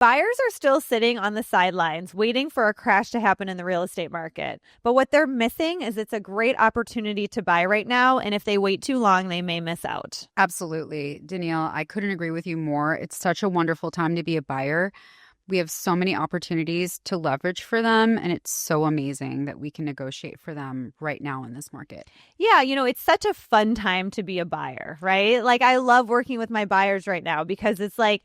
Buyers are still sitting on the sidelines waiting for a crash to happen in the real estate market. But what they're missing is it's a great opportunity to buy right now. And if they wait too long, they may miss out. Absolutely. Danille, I couldn't agree with you more. It's such a wonderful time to be a buyer. We have so many opportunities to leverage for them, and it's so amazing that we can negotiate for them right now in this market. Yeah, it's such a fun time to be a buyer, right? Like, I love working with my buyers right now because it's like,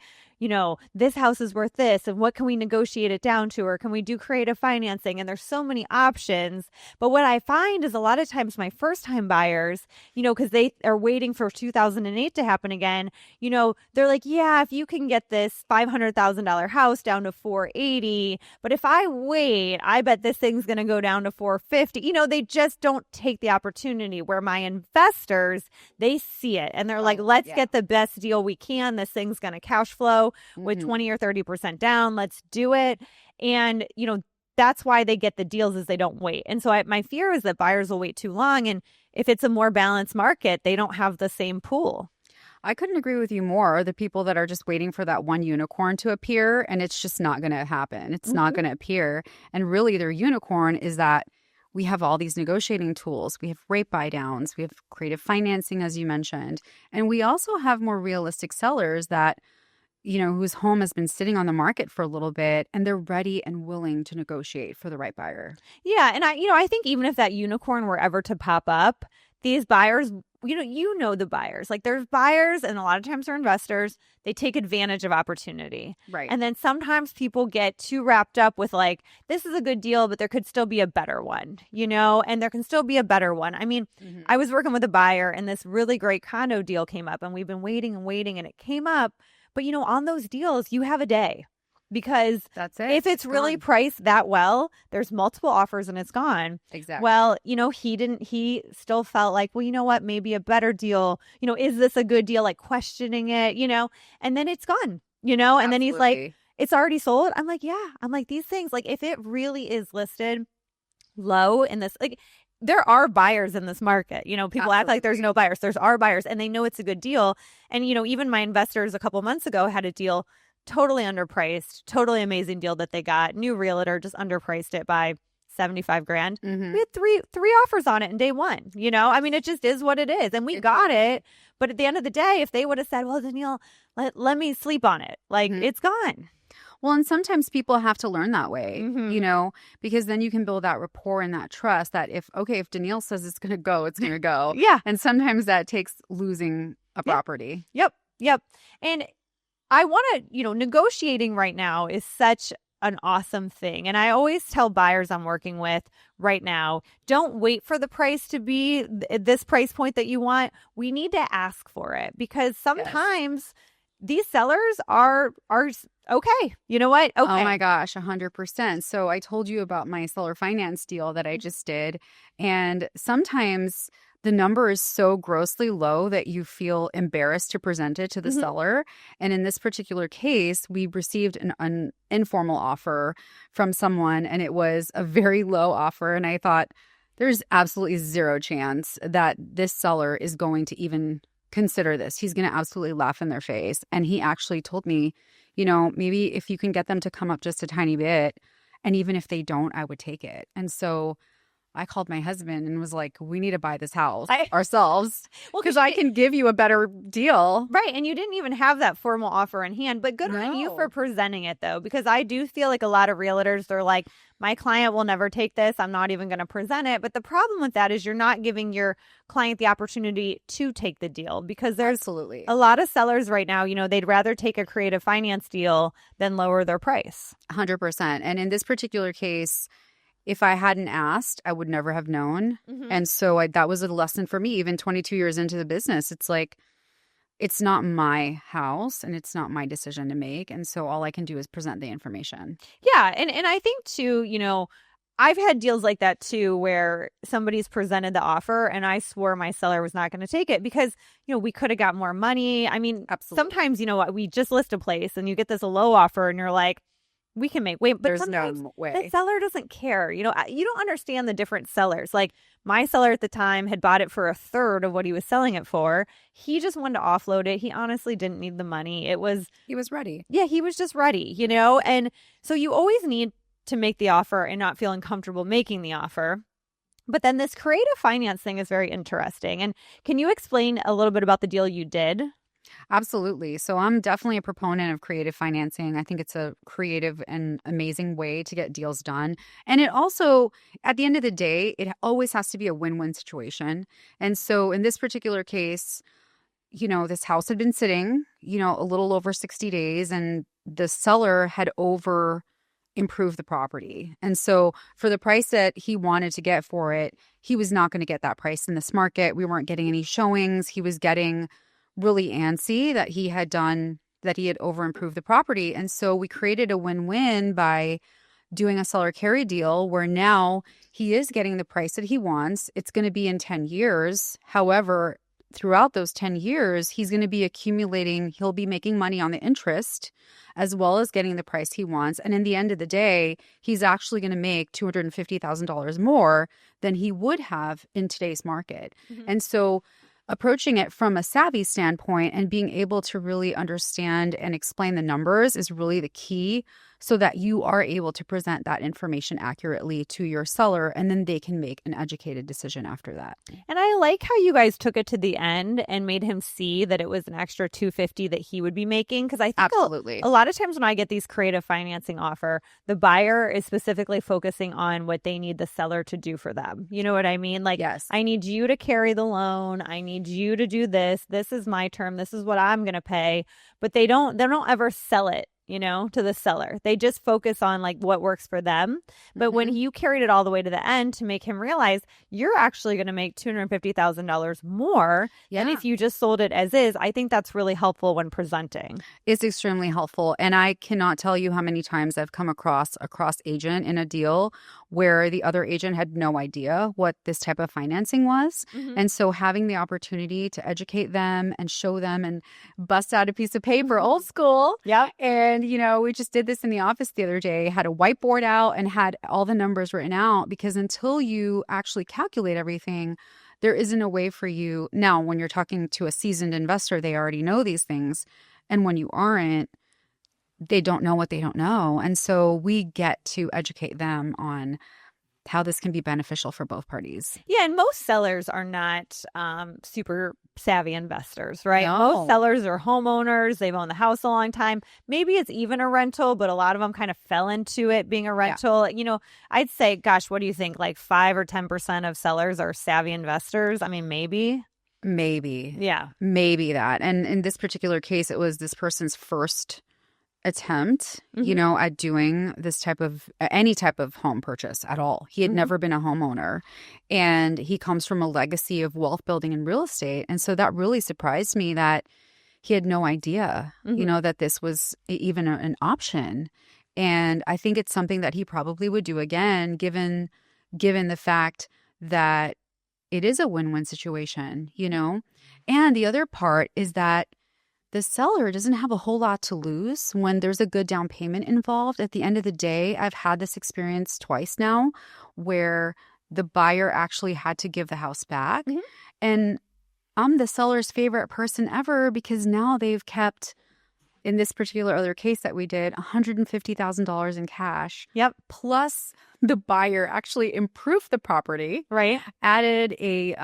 this house is worth this, and what can we negotiate it down to, or can we do creative financing? And there's so many options. But what I find is a lot of times my first-time buyers, because they are waiting for 2008 to happen again, they're like, yeah, if you can get this $500,000 house down to 480, but if I wait, I bet this thing's going to go down to 450. They just don't take the opportunity, where my investors, they see it and they're like, let's get the best deal we can. This thing's going to cash flow with 20 or 30% down. Let's do it. And, that's why they get the deals, is they don't wait. And so my fear is that buyers will wait too long. And if it's a more balanced market, they don't have the same pool. I couldn't agree with you more. The people that are just waiting for that one unicorn to appear, and it's just not going to happen. It's not going to appear. And really their unicorn is that we have all these negotiating tools. We have rate buy downs. We have creative financing, as you mentioned. And we also have more realistic sellers that, whose home has been sitting on the market for a little bit, and they're ready and willing to negotiate for the right buyer. Yeah. And I think even if that unicorn were ever to pop up, these buyers, the buyers, like, there's buyers, and a lot of times they're investors. They take advantage of opportunity. Right. And then sometimes people get too wrapped up with, like, this is a good deal, but there could still be a better one, and there can still be a better one. I mean, I was working with a buyer, and this really great condo deal came up, and we've been waiting and waiting, and it came up. But, on those deals, you have a day, because that's it. If it's really priced that well, there's multiple offers and it's gone. Exactly. Well, he still felt like, well, you know what, maybe a better deal, is this a good deal? Like, questioning it, and then it's gone, and Absolutely. then he's like, it's already sold. I'm like, yeah. I'm like, these things, like, if it really is listed low in this, like, there are buyers in this market. People Absolutely. act like there's no buyers. There's are buyers, and they know it's a good deal. And, even my investors a couple months ago had a deal totally underpriced, totally amazing deal that they got. New realtor just underpriced it by $75,000. We had three offers on it in day one. I mean, it just is what it is. And we got it. But at the end of the day, if they would have said, well, Danille, let me sleep on it, like, it's gone. Well, and sometimes people have to learn that way, because then you can build that rapport and that trust that if Danille says it's going to go, it's going to go. Yeah. And sometimes that takes losing a property. Yep. And I want to, negotiating right now is such an awesome thing. And I always tell buyers I'm working with right now, don't wait for the price to be this price point that you want. We need to ask for it, because sometimes these sellers are okay. You know what? Okay. Oh my gosh, 100%. So I told you about my seller finance deal that I just did. And sometimes the number is so grossly low that you feel embarrassed to present it to the seller. And in this particular case, we received an informal offer from someone, and it was a very low offer. And I thought, there's absolutely zero chance that this seller is going to even consider this. He's going to absolutely laugh in their face. And he actually told me, maybe if you can get them to come up just a tiny bit, and even if they don't, I would take it. And so I called my husband and was like, we need to buy this house ourselves, because I can give you a better deal. Right. And you didn't even have that formal offer in hand. But good on you for presenting it, though, because I do feel like a lot of realtors, they're like, my client will never take this. I'm not even going to present it. But the problem with that is you're not giving your client the opportunity to take the deal, because there's Absolutely. a lot of sellers right now, they'd rather take a creative finance deal than lower their price. 100%. And in this particular case, if I hadn't asked, I would never have known. And so that was a lesson for me, even 22 years into the business. It's like, it's not my house and it's not my decision to make. And so all I can do is present the information. Yeah. And I think too, I've had deals like that too, where somebody's presented the offer and I swore my seller was not going to take it because, we could have got more money. I mean, Absolutely. sometimes, we just list a place and you get this low offer and you're like, we can make. Wait, but There's sometimes no the way. seller doesn't care. You don't understand the different sellers. Like my seller at the time had bought it for a third of what he was selling it for. He just wanted to offload it. He honestly didn't need the money. He was ready. Yeah, he was just ready, And so you always need to make the offer and not feeling comfortable making the offer. But then this creative finance thing is very interesting. And can you explain a little bit about the deal you did? Absolutely. So I'm definitely a proponent of creative financing. I think it's a creative and amazing way to get deals done. And it also, at the end of the day, it always has to be a win-win situation. And so in this particular case, this house had been sitting, a little over 60 days, and the seller had improved the property. And so for the price that he wanted to get for it, he was not going to get that price in this market. We weren't getting any showings. He was getting really antsy that he had over improved the property. And so we created a win-win by doing a seller carry deal where now he is getting the price that he wants. It's going to be in 10 years. However, throughout those 10 years, he's going to be he'll be making money on the interest as well as getting the price he wants. And in the end of the day, he's actually going to make $250,000 more than he would have in today's market. Mm-hmm. And so approaching it from a savvy standpoint and being able to really understand and explain the numbers is really the key so that you are able to present that information accurately to your seller, and then they can make an educated decision after that. And I like how you guys took it to the end and made him see that it was an extra $250 that he would be making, because I think absolutely a lot of times when I get these creative financing offer, the buyer is specifically focusing on what they need the seller to do for them. You know what I mean? Like, yes, I need you to carry the loan. I need you to do this. This is my term. This is what I'm going to pay. But they don't ever sell it, to the seller. They just focus on like what works for them. But when you carried it all the way to the end to make him realize you're actually going to make $250,000 more than if you just sold it as is, I think that's really helpful when presenting. It's extremely helpful. And I cannot tell you how many times I've come across a cross agent in a deal where the other agent had no idea what this type of financing was. Mm-hmm. And so having the opportunity to educate them and show them and bust out a piece of paper, old school. Yeah. And, we just did this in the office the other day, had a whiteboard out and had all the numbers written out, because until you actually calculate everything, there isn't a way for you. Now, when you're talking to a seasoned investor, they already know these things. And when you aren't, they don't know what they don't know. And so we get to educate them on how this can be beneficial for both parties. Yeah, and most sellers are not super savvy investors, right? No. Most sellers are homeowners. They've owned the house a long time. Maybe it's even a rental, but a lot of them kind of fell into it being a rental. Yeah. I'd say, gosh, what do you think? Like 5 or 10% of sellers are savvy investors? I mean, maybe. Yeah. Maybe that. And in this particular case, it was this person's first attempt, at doing this any type of home purchase at all. He had never been a homeowner, and he comes from a legacy of wealth building in real estate. And so that really surprised me that he had no idea, that this was even an option. And I think it's something that he probably would do again, given the fact that it is a win-win situation, And the other part is that the seller doesn't have a whole lot to lose when there's a good down payment involved. At the end of the day, I've had this experience twice now where the buyer actually had to give the house back. Mm-hmm. And I'm the seller's favorite person ever, because now they've kept, in this particular other case that we did, $150,000 in cash. Yep. Plus the buyer actually improved the property. Right. Added a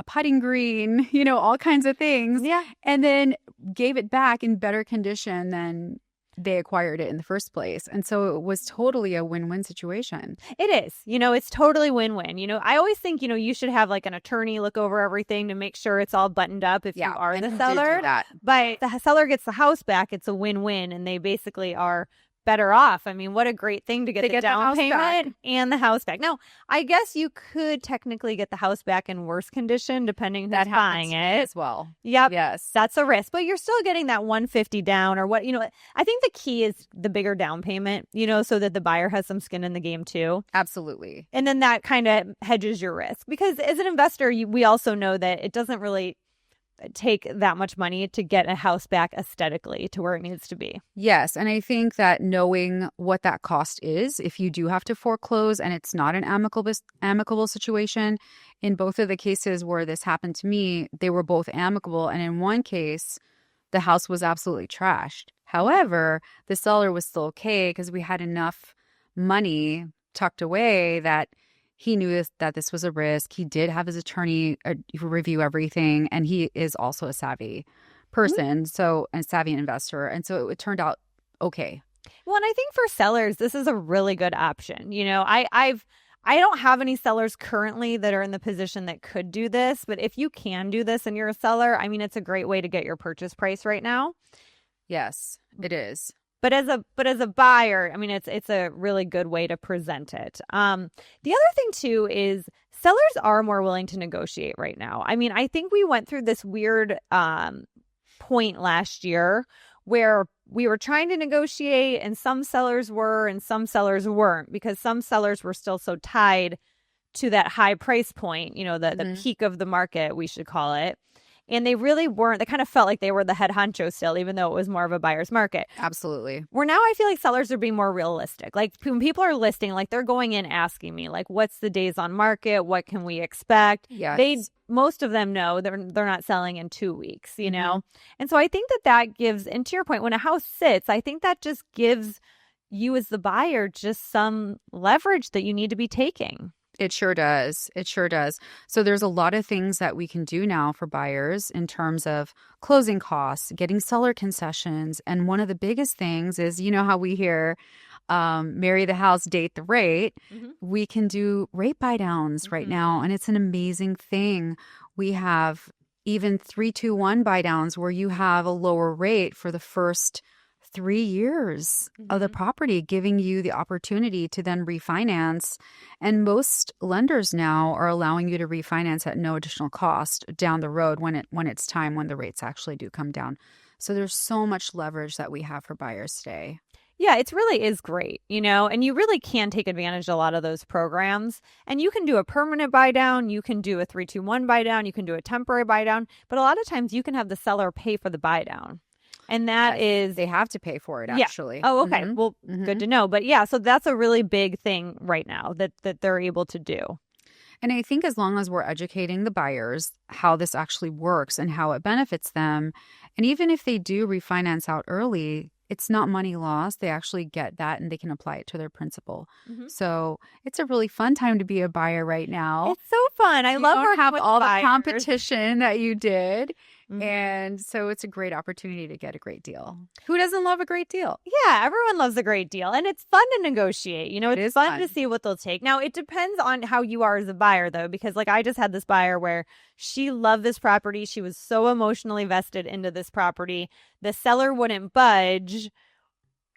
putting green, all kinds of things. Yeah. And then gave it back in better condition than they acquired it in the first place. And so it was totally a win-win situation. It is. It's totally win-win. I always think, you should have like an attorney look over everything to make sure it's all buttoned up if you are the seller. But the seller gets the house back. It's a win-win, and they basically are better off. I mean, what a great thing to get the down payment and the house back. Now, I guess you could technically get the house back in worse condition depending who's buying it as well. Yep. Yes. That's a risk, but you're still getting that $150 down or what, I think the key is the bigger down payment, so that the buyer has some skin in the game too. Absolutely. And then that kind of hedges your risk, because as an investor, we also know that it doesn't really take that much money to get a house back aesthetically to where it needs to be. Yes. And I think that knowing what that cost is, if you do have to foreclose and it's not an amicable situation, in both of the cases where this happened to me, they were both amicable. And in one case, the house was absolutely trashed. However, the seller was still okay because we had enough money tucked away that he knew that this was a risk. He did have his attorney review everything, and he is also a savvy person, so a savvy investor. And so it turned out okay. Well, and I think for sellers, this is a really good option. You know, I don't have any sellers currently that are in the position that could do this, but if you can do this and you're a seller, I mean, it's a great way to get your purchase price right now. Yes, it is. But as a buyer, I mean, it's a really good way to present it. The other thing too is sellers are more willing to negotiate right now. I mean, I think we went through this weird point last year where we were trying to negotiate and some sellers were and some sellers weren't, because some sellers were still so tied to that high price point, you know, the peak of the market, we should call it. And they really weren't. They kind of felt like they were the head honcho still, even though it was more of a buyer's market. Absolutely. Where now I feel like sellers are being more realistic. Like when people are listing, like they're going in asking me, like, what's the days on market? What can we expect? Yes. Most of them know they're not selling in 2 weeks, you know? And so I think that gives, and to your point, when a house sits, I think that just gives you as the buyer just some leverage that you need to be taking. It sure does. It sure does. So there's a lot of things that we can do now for buyers in terms of closing costs, getting seller concessions. And one of the biggest things is, you know how we hear marry the house, date the rate. We can do rate buy downs right now. And it's an amazing thing. We have even 3-2-1 buy downs where you have a lower rate for the first 3 years of the property, giving you the opportunity to then refinance. And most lenders now are allowing you to refinance at no additional cost down the road when it's time, when the rates actually do come down. So there's so much leverage that we have for buyers today. Yeah, it really is great, you know, and you really can take advantage of a lot of those programs. And you can do a permanent buy down, you can do a 3-2-1 buy down, you can do a temporary buy down, but a lot of times you can have the seller pay for the buy down. And that is... They have to pay for it, actually. Oh, okay. Well, good to know. But yeah, so that's a really big thing right now that they're able to do. And I think as long as we're educating the buyers how this actually works and how it benefits them, and even if they do refinance out early, it's not money lost. They actually get that and they can apply it to their principal. So it's a really fun time to be a buyer right now. It's so fun. I love working have with all buyers. The competition that you did. And so it's a great opportunity to get a great deal. Who doesn't love a great deal? Yeah, everyone loves a great deal. And it's fun to negotiate. You know, it's fun to see what they'll take. Now, it depends on how you are as a buyer, though, because like I just had this buyer where she loved this property. She was so emotionally vested into this property. The seller wouldn't budge.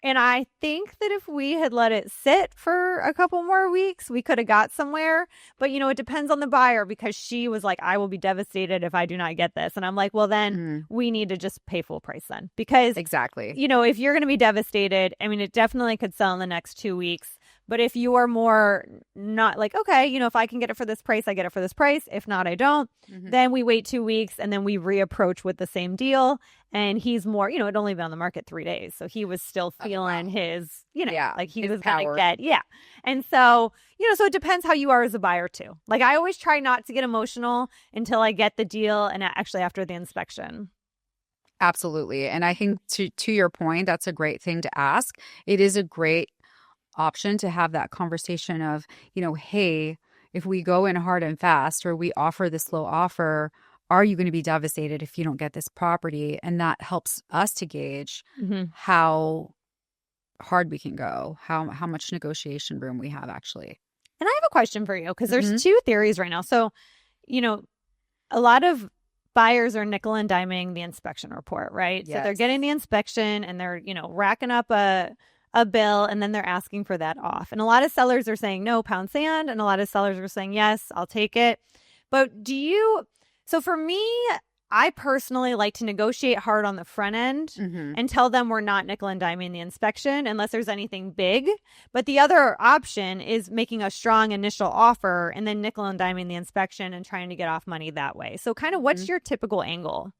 And I think that if we had let it sit for a couple more weeks, we could have got somewhere. But, you know, it depends on the buyer, because she was like, I will be devastated if I do not get this. And I'm like, well, then we need to just pay full price then. Because, exactly, you know, if you're going to be devastated, I mean, it definitely could sell in the next 2 weeks. But if you are more not like, okay, you know, if I can get it for this price, I get it for this price. If not, I don't. Then we wait 2 weeks and then we reapproach with the same deal. And he's more, you know, it'd only been on the market 3 days. So he was still feeling his, you know, like he was going to get, And so, you know, so it depends how you are as a buyer too. Like I always try not to get emotional until I get the deal and actually after the inspection. Absolutely. And I think to your point, that's a great thing to ask. It is a great option to have that conversation of, you know, hey, if we go in hard and fast or we offer this low offer, are you going to be devastated if you don't get this property? And that helps us to gauge how hard we can go, how much negotiation room we have actually. And I have a question for you, because there's two theories right now. So, you know, a lot of buyers are nickel and diming the inspection report, right? Yes. So they're getting the inspection and they're, you know, racking up a bill and then they're asking for that off. And a lot of sellers are saying no, pound sand. And a lot of sellers are saying, yes, I'll take it. But so for me, I personally like to negotiate hard on the front end and tell them we're not nickel and diming the inspection unless there's anything big. But the other option is making a strong initial offer and then nickel and diming the inspection and trying to get off money that way. So kind of what's your typical angle?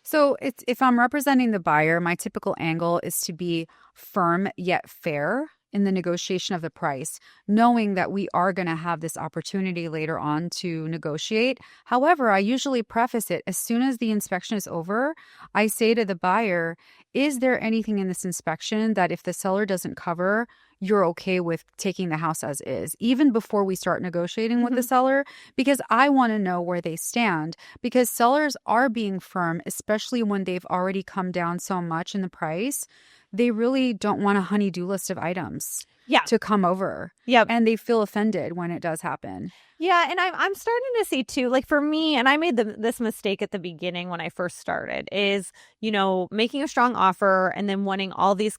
So if I'm representing the buyer, my typical angle is to be firm yet fair in the negotiation of the price, knowing that we are going to have this opportunity later on to negotiate. However, I usually preface it as soon as the inspection is over. I say to the buyer, is there anything in this inspection that if the seller doesn't cover, you're okay with taking the house as is, even before we start negotiating with the seller? Because I want to know where they stand, because sellers are being firm, especially when they've already come down so much in the price. They really don't want a honey-do list of items to come over. Yep. And they feel offended when it does happen. Yeah, and I'm starting to see too, like for me, and I made this mistake at the beginning when I first started, is, you know, making a strong offer and then wanting all this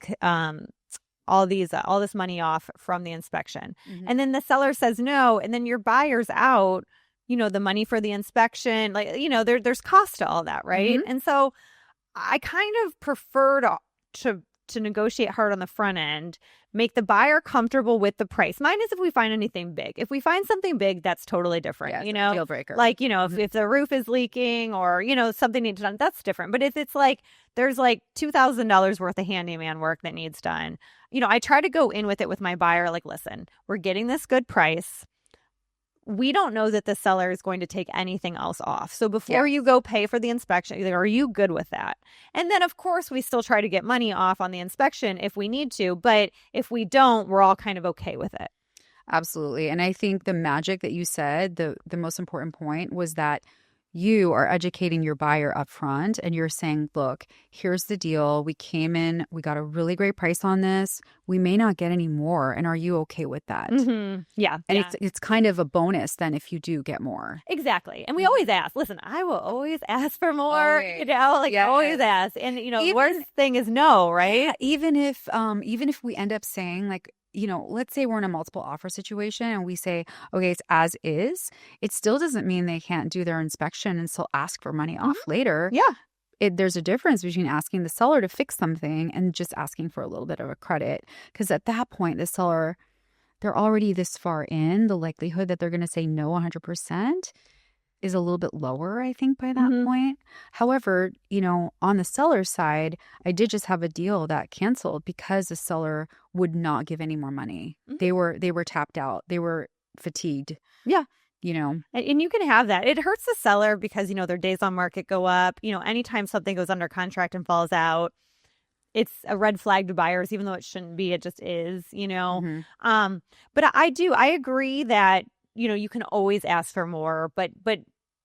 money off from the inspection. And then the seller says no, and then your buyer's out, you know, the money for the inspection, like, you know, there's cost to all that, right? And so I kind of prefer to negotiate hard on the front end, make the buyer comfortable with the price. Mine is if we find anything big. If we find something big, that's totally different, you know? Deal breaker. Like, you know, if the roof is leaking or, you know, something needs done, that's different. But if it's like, there's like $2,000 worth of handyman work that needs done, you know, I try to go in with it with my buyer, like, listen, we're getting this good price. We don't know that the seller is going to take anything else off. So before you go pay for the inspection, are you good with that? And then, of course, we still try to get money off on the inspection if we need to. But if we don't, we're all kind of okay with it. Absolutely. And I think the magic that you said, the most important point was that you are educating your buyer up front and you're saying, look, here's the deal. We came in, we got a really great price on this. We may not get any more. And are you okay with that? Yeah. And it's kind of a bonus then if you do get more. Exactly. And we always ask, listen, I will always ask for more, you know, like always ask. And, you know, the worst thing is no, right? Even if we end up saying like, you know, let's say we're in a multiple offer situation and we say, okay, it's as is, it still doesn't mean they can't do their inspection and still ask for money off later. Yeah. There's a difference between asking the seller to fix something and just asking for a little bit of a credit. Because at that point, the seller, they're already this far in, the likelihood that they're going to say no 100% is a little bit lower, I think, by that point. However, you know, on the seller's side, I did just have a deal that canceled because the seller would not give any more money. They were tapped out. They were fatigued. Yeah. You know. And you can have that. It hurts the seller because, you know, their days on market go up. You know, anytime something goes under contract and falls out, it's a red flag to buyers, even though it shouldn't be. It just is, you know. But I agree that, you know, you can always ask for more, but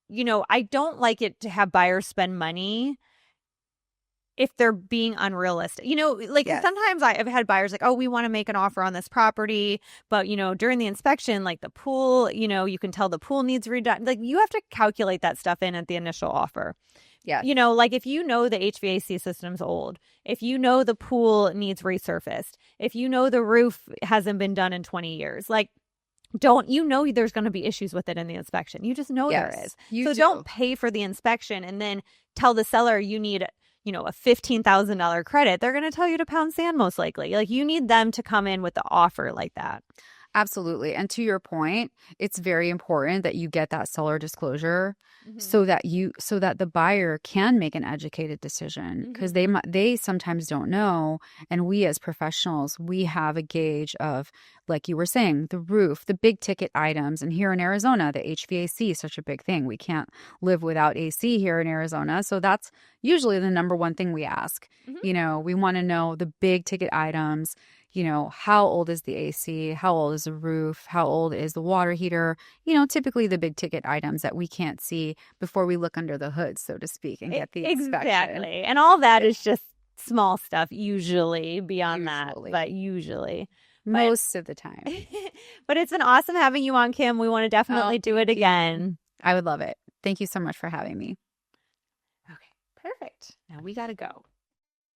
you know, I don't like it to have buyers spend money if they're being unrealistic. You know, like sometimes I've had buyers like, oh, we want to make an offer on this property, but, you know, during the inspection, like the pool, you know, you can tell the pool needs redone. Like you have to calculate that stuff in at the initial offer. Yeah. You know, like if you know the HVAC system's old, if you know the pool needs resurfaced, if you know the roof hasn't been done in 20 years, like, you know there's going to be issues with it in the inspection. You just know there is. So don't pay for the inspection and then tell the seller you need, you know, a $15,000 credit. They're going to tell you to pound sand most likely. Like you need them to come in with the offer like that. Absolutely. And to your point, it's very important that you get that seller disclosure so that the buyer can make an educated decision, because they sometimes don't know. And we as professionals, we have a gauge of, like you were saying, the roof, the big ticket items. And here in Arizona, the HVAC is such a big thing. We can't live without AC here in Arizona. So that's usually the number one thing we ask. You know, we want to know the big ticket items. You know, how old is the AC? How old is the roof? How old is the water heater? You know, typically the big ticket items that we can't see before we look under the hood, so to speak, and get the inspection. Exactly. And all that is just small stuff usually beyond that, but usually. Most of the time. But it's been awesome having you on, Kim. We want to definitely do it again. I would love it. Thank you so much for having me. Okay, perfect. Now we got to go.